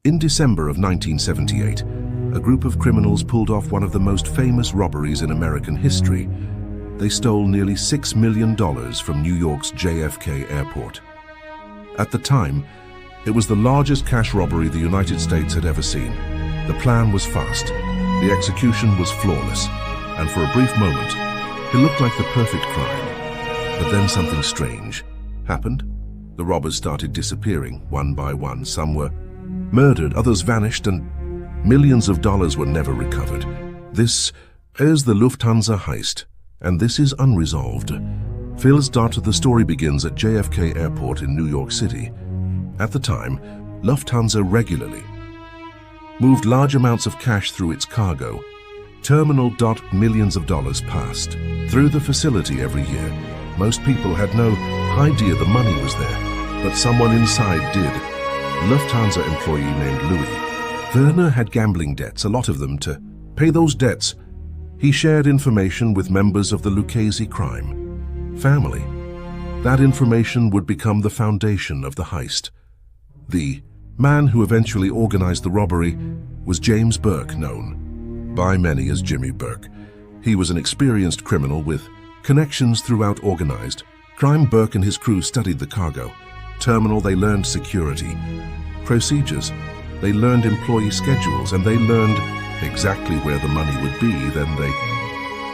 In December of 1978, a group of criminals pulled off one of the most famous robberies in American history. They stole nearly $6 million from New York's JFK airport. At the time, it was the largest cash robbery the United States had ever seen. The plan was fast, the execution was flawless, and for a brief moment, it looked like the perfect crime. But then something strange happened. The robbers started disappearing, one by one. Some were murdered, others vanished, and millions of dollars were never recovered. This is the Lufthansa heist, and this is Unresolved. Filez. The story begins at JFK Airport in New York City. At the time, Lufthansa regularly moved large amounts of cash through its cargo terminal. Millions of dollars passed through the facility every year. Most people had no idea the money was there, but someone inside did. Lufthansa employee named Louis. Werner had gambling debts, a lot of them. To pay those debts, he shared information with members of the Lucchese crime family. That information would become the foundation of the heist. The man who eventually organized the robbery was James Burke, known by many as Jimmy Burke. He was an experienced criminal with connections throughout organized crime. Burke and his crew studied the cargo terminal. They learned security procedures, they learned employee schedules, and they learned exactly where the money would be. Then they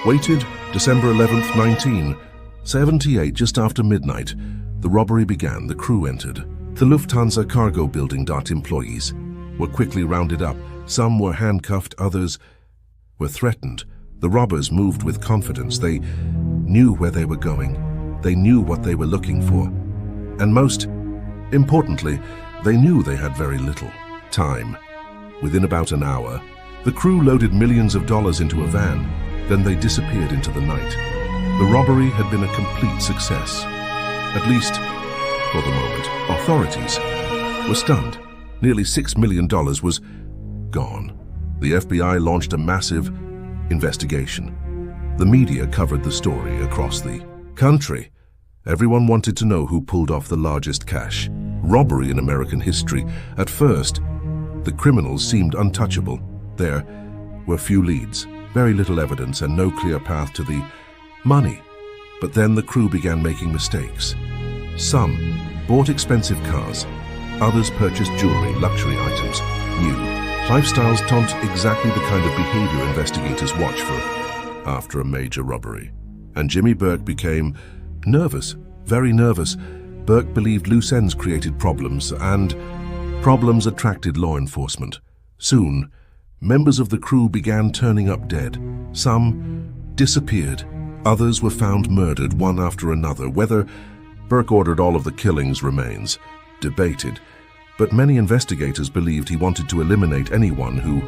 waited. December 11th, 1978, just after midnight, the robbery began. The crew entered the Lufthansa cargo building. Employees were quickly rounded up. Some were handcuffed, others were threatened. The robbers moved with confidence. They knew where they were going. They knew what they were looking for. And most importantly, they knew they had very little time. Within about an hour, the crew loaded millions of dollars into a van. Then they disappeared into the night. The robbery had been a complete success, at least for the moment. Authorities were stunned. Nearly $6 million was gone. The FBI launched a massive investigation. The media covered the story across the country. Everyone wanted to know who pulled off the largest cash robbery in American history. At first, the criminals seemed untouchable. There were few leads, very little evidence, and no clear path to the money. But then the crew began making mistakes. Some bought expensive cars. Others purchased jewelry, luxury items, new lifestyles. Exactly the kind of behavior investigators watch for after a major robbery. And Jimmy Burke became nervous, very nervous. Burke believed loose ends created problems, and problems attracted law enforcement. Soon, members of the crew began turning up dead. Some disappeared. Others were found murdered, one after another. Whether Burke ordered all of the killings remains debated, but many investigators believed he wanted to eliminate anyone who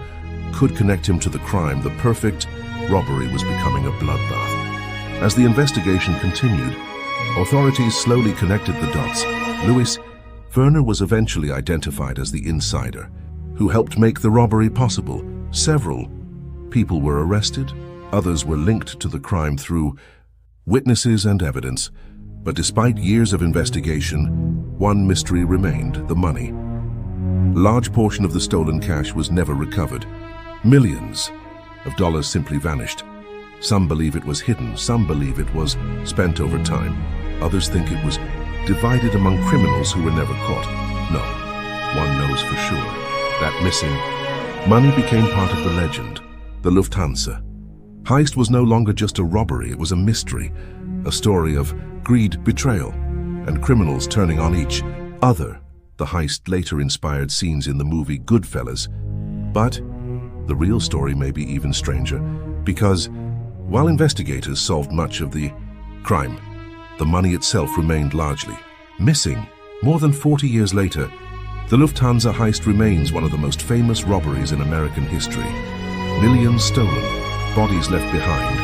could connect him to the crime. The perfect robbery was becoming a bloodbath. As the investigation continued, authorities slowly connected the dots. Louis Werner was eventually identified as the insider who helped make the robbery possible. Several people were arrested. Others were linked to the crime through witnesses and evidence. But despite years of investigation, one mystery remained: the money. A large portion of the stolen cash was never recovered. Millions of dollars simply vanished. Some believe it was hidden, some believe it was spent over time. Others think it was divided among criminals who were never caught. No, one knows for sure. That missing money became part of the legend. The Lufthansa heist was no longer just a robbery, it was a mystery, a story of greed, betrayal, and criminals turning on each other. The heist later inspired scenes in the movie Goodfellas. But the real story may be even stranger, because while investigators solved much of the crime, the money itself remained largely missing. More than 40 years later, the Lufthansa heist remains one of the most famous robberies in American history. Millions stolen, bodies left behind,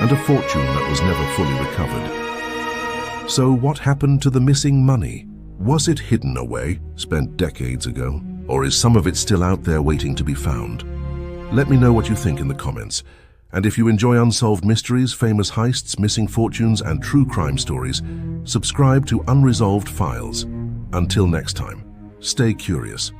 and a fortune that was never fully recovered. So what happened to the missing money? Was it hidden away, spent decades ago? Or is some of it still out there waiting to be found? Let me know what you think in the comments. And if you enjoy unsolved mysteries, famous heists, missing fortunes, and true crime stories, subscribe to Unresolved Files. Until next time, stay curious.